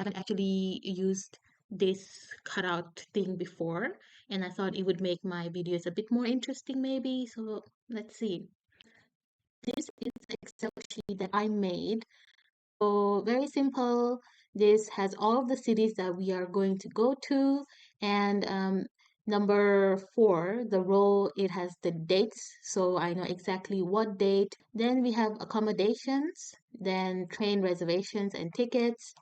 haven't actually used this cutout thing before, and I thought it would make my videos a bit more interesting maybe. So let's see. This is the Excel sheet that I made. So very simple. This has all of the cities that we are going to go to, and number 4, the row, it has the dates, so I know exactly what date. Then we have accommodations, then train reservations and tickets.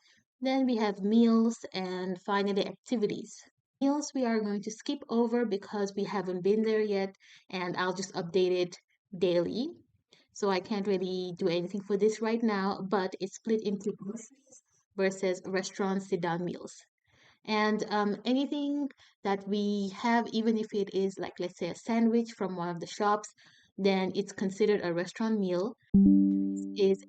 Then we have meals, and finally activities. Meals we are going to skip over because we haven't been there yet, and I'll just update it daily. So I can't really do anything for this right now, but it's split into groceries versus restaurant sit-down meals. And anything that we have, even if it is like, let's say, a sandwich from one of the shops, then it's considered a restaurant meal. Is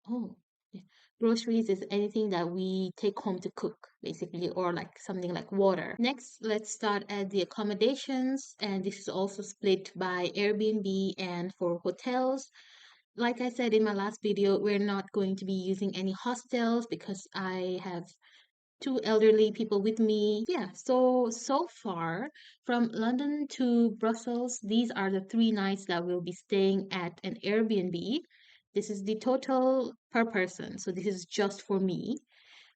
Oh, yeah. Groceries is anything that we take home to cook, basically, or like something like water. Next, let's start at the accommodations, and this is also split by Airbnb and for hotels. Like I said in my last video, we're not going to be using any hostels because I have two elderly people with me. Yeah, so far from London to Brussels, these are the 3 nights that we'll be staying at an Airbnb. This is the total per person, so this is just for me.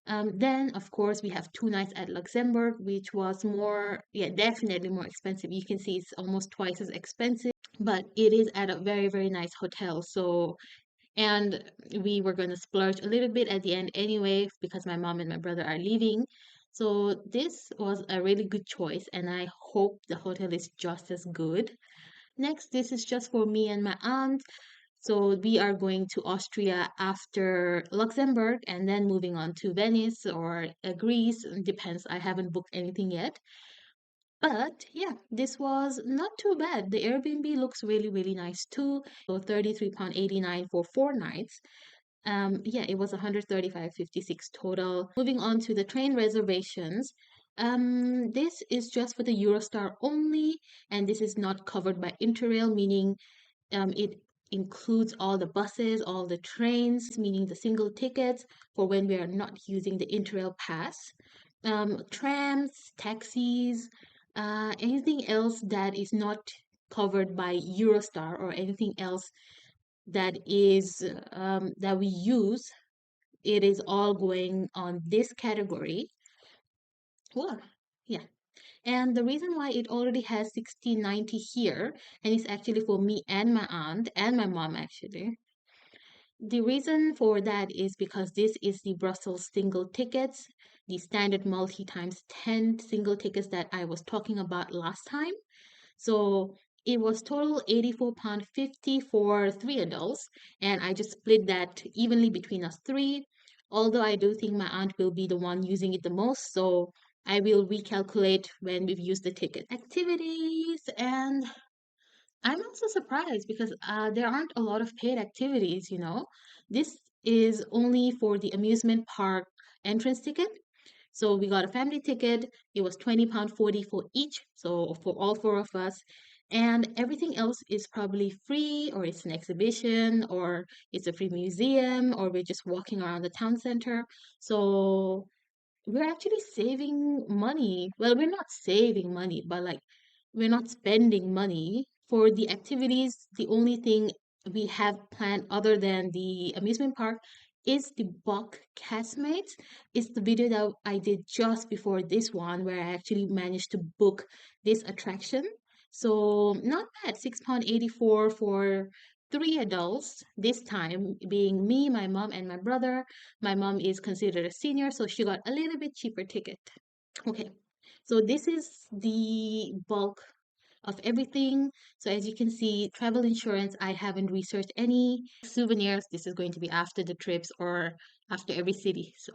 Then, of course, we have 2 nights at Luxembourg, which was more, yeah, definitely more expensive. You can see it's almost twice as expensive, but it is at a very, very nice hotel. So, and we were going to splurge a little bit at the end anyway because my mom and my brother are leaving. So this was a really good choice, and I hope the hotel is just as good. Next, this is just for me and my aunt. So we are going to Austria after Luxembourg and then moving on to Venice or Greece. Depends. I haven't booked anything yet. But yeah, this was not too bad. The Airbnb looks really, really nice too. So £33.89 for 4 nights. Yeah, it was 135.56 total. Moving on to the train reservations. This is just for the Eurostar only, and this is not covered by Interrail, meaning it includes all the buses, all the trains, meaning the single tickets for when we are not using the Interrail pass. Trams, taxis, anything else that is not covered by Eurostar or anything else that is that we use, it is all going on this category. Well, yeah. And the reason why it already has 1690 here, and it's actually for me and my aunt and my mom actually. The reason for that is because this is the Brussels single tickets, the standard multi times 10 single tickets that I was talking about last time. So it was total £84.50 for 3 adults, and I just split that evenly between us three. Although I do think my aunt will be the one using it the most, so I will recalculate when we've used the ticket. Activities, and I'm also surprised because there aren't a lot of paid activities, you know. This is only for the amusement park entrance ticket. So we got a family ticket. It was £20.40 for each, so for all 4 of us. And everything else is probably free, or it's an exhibition, or it's a free museum, or we're just walking around the town center. So we're actually saving money. Well, we're not saving money, but like we're not spending money for the activities. The only thing we have planned other than the amusement park is the Buck Castmates. It's the video that I did just before this one where I actually managed to book this attraction. So not bad, £6.84 for 3 adults, this time being me, my mom, and my brother. My mom is considered a senior, so she got a little bit cheaper ticket. Okay, so this is the bulk of everything. So as you can see, travel insurance, I haven't researched any. Souvenirs, this is going to be after the trips or after every city. So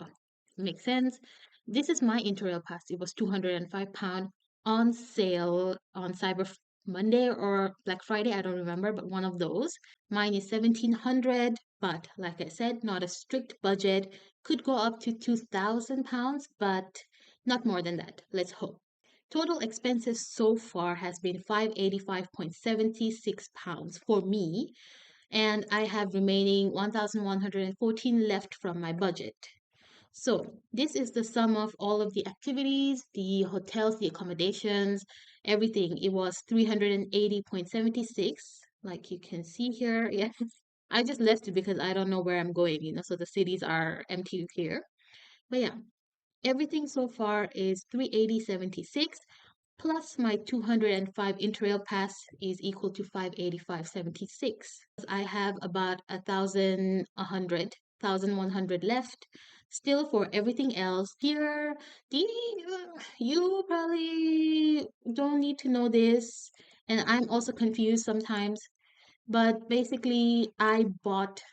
makes sense. This is my Interrail pass. It was £205 on sale on Cyber Monday or Black Friday. I don't remember, but one of those. Mine is 1700, but like I said, not a strict budget. Could go up to £2,000, but not more than that. Let's hope. Total expenses so far has been £585.76 for me, and I have remaining 1,114 left from my budget. So this is the sum of all of the activities, the hotels, the accommodations, everything. It was 380.76, like you can see here. Yes. I just left it because I don't know where I'm going, so the cities are empty here. But yeah, everything so far is 380.76 plus my 205 Interrail pass is equal to 585.76. I have about 1,100 left. Still for everything else here, the, you probably don't need to know this. And I'm also confused sometimes. But basically, I bought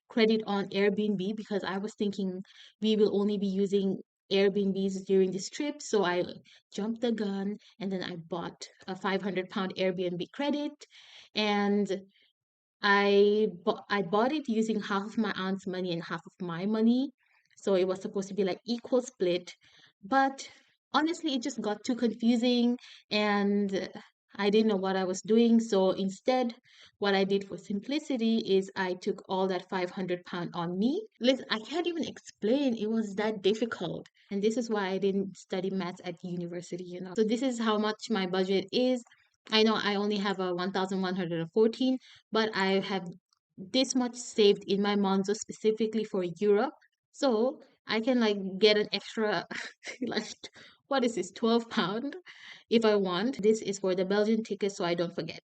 credit on Airbnb because I was thinking we will only be using Airbnbs during this trip. So I jumped the gun and then I bought a £500 Airbnb credit, and I bought it using half of my aunt's money and half of my money. So it was supposed to be like equal split. But honestly, it just got too confusing and I didn't know what I was doing. So instead, what I did for simplicity is I took all that £500 on me. Listen, I can't even explain. It was that difficult. And this is why I didn't study maths at university. So this is how much my budget is. I know I only have a 1,114, but I have this much saved in my Monzo specifically for Europe. So I can like get an extra like what is this, £12 if I want. This is for the Belgian ticket so I don't forget.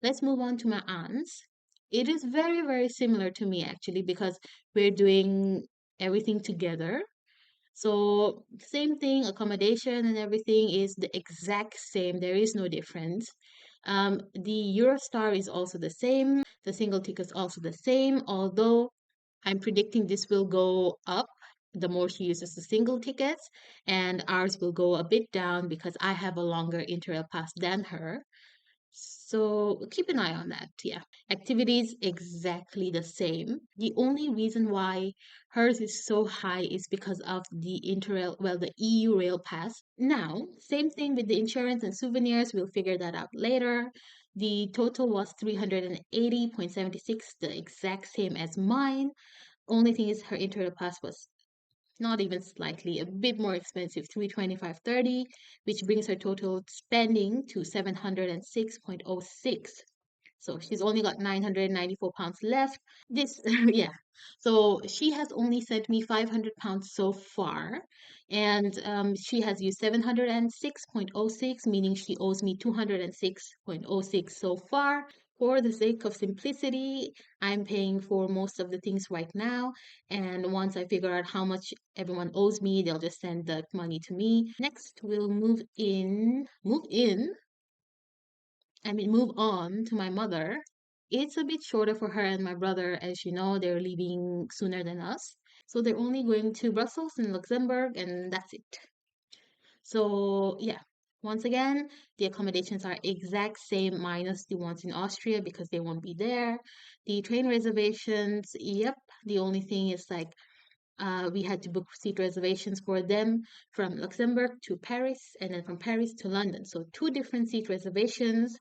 Let's move on to my aunt's. It is very, very similar to me actually because we're doing everything together. So same thing, accommodation and everything is the exact same. There is no difference. The Eurostar is also the same. The single ticket's also the same, although I'm predicting this will go up the more she uses the single tickets, and ours will go a bit down because I have a longer Interrail pass than her. So keep an eye on that. Yeah. Activities exactly the same. The only reason why hers is so high is because of the Interrail, well, the EU Rail Pass. Now, same thing with the insurance and souvenirs. We'll figure that out later. The total was 380.76, the exact same as mine. Only thing is her Interrail Pass was not even slightly, a bit more expensive, 325.30, which brings her total spending to 706.06. So she's only got £994 left. This, yeah. So she has only sent me £500 so far, and she has used 706.06, meaning she owes me 206.06 so far. For the sake of simplicity, I'm paying for most of the things right now, and once I figure out how much everyone owes me, they'll just send that money to me. Next, we'll move on to my mother. It's a bit shorter for her and my brother. As you know, they're leaving sooner than us. So they're only going to Brussels and Luxembourg, and that's it. So, yeah, once again, the accommodations are exact same minus the ones in Austria because they won't be there. The train reservations, yep, the only thing is like we had to book seat reservations for them from Luxembourg to Paris and then from Paris to London. So two different seat reservations,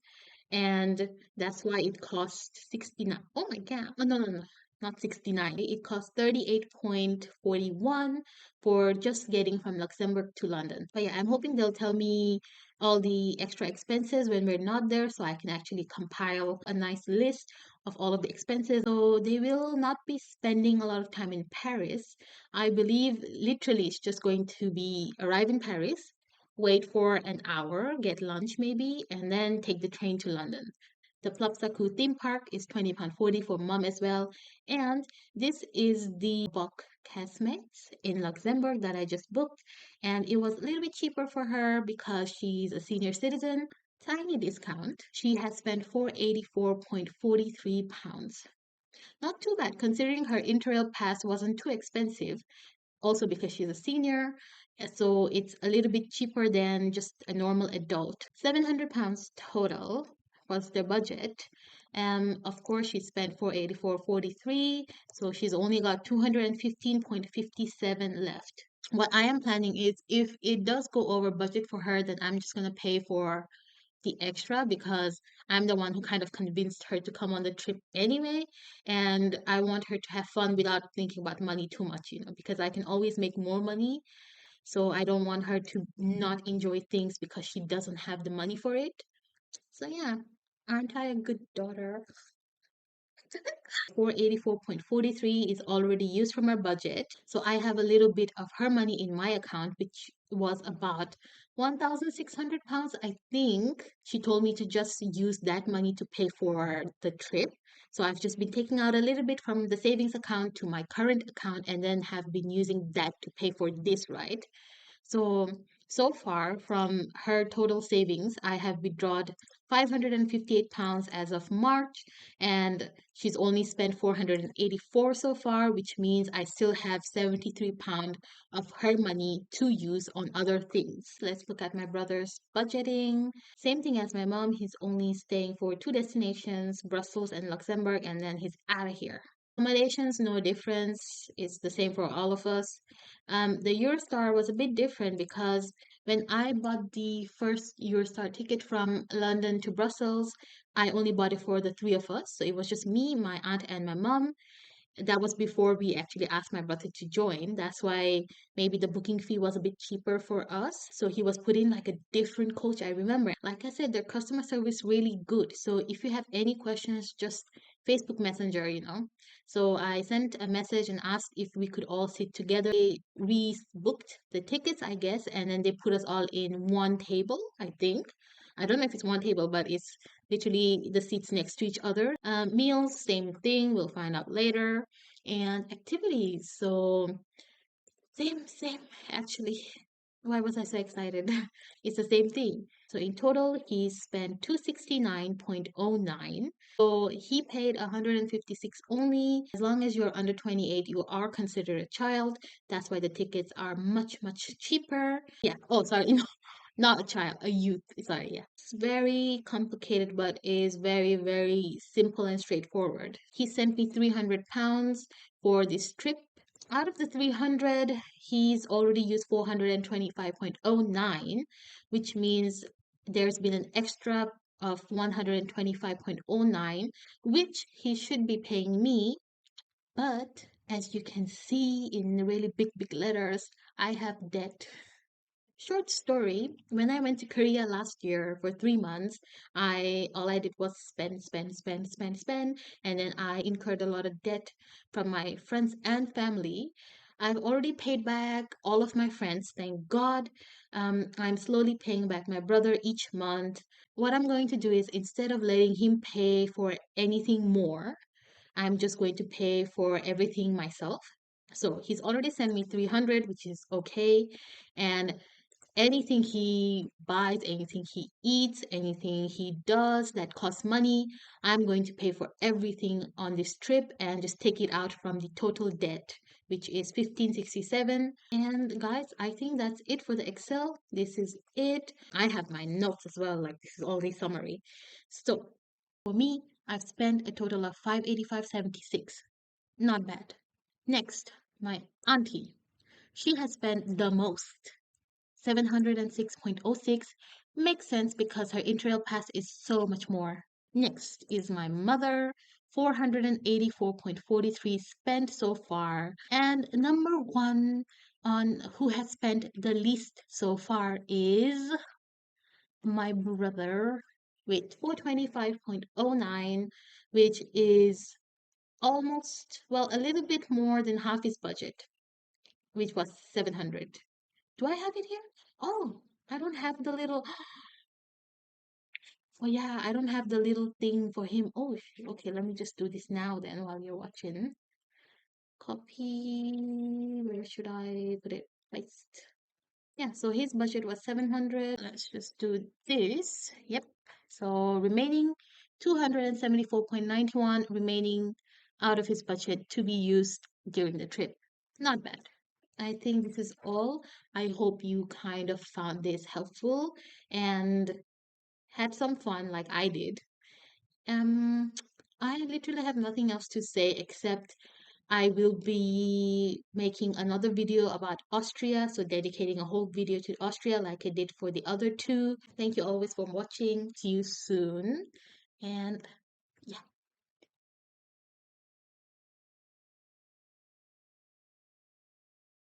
and that's why it cost 69. Oh my god. Oh, no, no, no, not 69. It cost 38.41 for just getting from Luxembourg to London. But yeah, I'm hoping they'll tell me all the extra expenses when we're not there so I can actually compile a nice list of all of the expenses. So they will not be spending a lot of time in Paris. I believe literally it's just going to be arrive in Paris, wait for an hour, get lunch maybe, and then take the train to London. The Plopsacu theme park is £20.40 for mom as well. And this is the Bock Casmex in Luxembourg that I just booked. And it was a little bit cheaper for her because she's a senior citizen. Tiny discount. She has spent £484.43. Not too bad considering her Interrail pass wasn't too expensive, also because she's a senior, so it's a little bit cheaper than just a normal adult. £700 total was their budget. Of course, she spent 484.43, so she's only got 215.57 left. What I am planning is if it does go over budget for her, then I'm just gonna pay for the extra because I'm the one who kind of convinced her to come on the trip anyway. And I want her to have fun without thinking about money too much, because I can always make more money. So I don't want her to not enjoy things because she doesn't have the money for it. So yeah, aren't I a good daughter? 484.43 is already used from our budget. So I have a little bit of her money in my account, which was about £1,600. I think she told me to just use that money to pay for the trip. So I've just been taking out a little bit from the savings account to my current account and then have been using that to pay for this, right? So, so far from her total savings, I have withdrawn £558 as of March, and she's only spent 484 so far, which means I still have £73 of her money to use on other things. Let's look at my brother's budgeting. Same thing as my mom, he's only staying for two destinations, Brussels and Luxembourg, and then he's out of here. Accommodations, no difference. It's the same for all of us. The Eurostar was a bit different because when I bought the first Eurostar ticket from London to Brussels, I only bought it for the three of us. So it was just me, my aunt, and my mom. That was before we actually asked my brother to join. That's why maybe the booking fee was a bit cheaper for us. So he was put in like a different coach. I remember, like I said, their customer service really good. So if you have any questions, just Facebook Messenger. So I sent a message and asked if we could all sit together. They rebooked the tickets, I guess, and then they put us all in one table, I think. I don't know if it's one table, but it's literally the seats next to each other. Meals, same thing, we'll find out later. And activities, so same, actually. Why was I so excited? It's the same thing. So in total, he spent 269.09. So he paid 156 only. As long as you're under 28, you are considered a child. That's why the tickets are much, much cheaper. Yeah. Oh, sorry. Not a child, a youth. Sorry, yeah. It's very complicated, but is very, very simple and straightforward. He sent me £300 for this trip. Out of the 300, he's already used 425.09, which means there's been an extra of 125.09, which he should be paying me. But as you can see in really big, big letters, I have debt. Short story, when I went to Korea last year for 3 months, all I did was spend, and then I incurred a lot of debt from my friends and family. I've already paid back all of my friends, thank God. I'm slowly paying back my brother each month. What I'm going to do is instead of letting him pay for anything more, I'm just going to pay for everything myself. So he's already sent me 300, which is okay. And anything he buys, anything he eats, anything he does that costs money, I'm going to pay for everything on this trip and just take it out from the total debt, which is 1567. And guys, I think that's it for the Excel. This is it. I have my notes as well, like this is all the summary. So for me, I've spent a total of 585.76. Not bad. Next, my auntie. She has spent the most. 706.06 makes sense because her Interrail pass is so much more. Next is my mother, 484.43 spent so far. And number one on who has spent the least so far is my brother with 425.09, which is almost, well, a little bit more than half his budget, which was 700. Do I have it here? Oh, I don't have the little. Oh yeah, I don't have the little thing for him. Oh, okay. Let me just do this now then while you're watching. Copy. Where should I put it? Paste. Yeah. So his budget was 700. Let's just do this. Yep. So remaining 274.91 remaining out of his budget to be used during the trip. Not bad. I think this is all. I hope you kind of found this helpful and had some fun like I did. Um, I literally have nothing else to say except I will be making another video about Austria, so dedicating a whole video to Austria like I did for the other two. Thank you always for watching. See you soon, and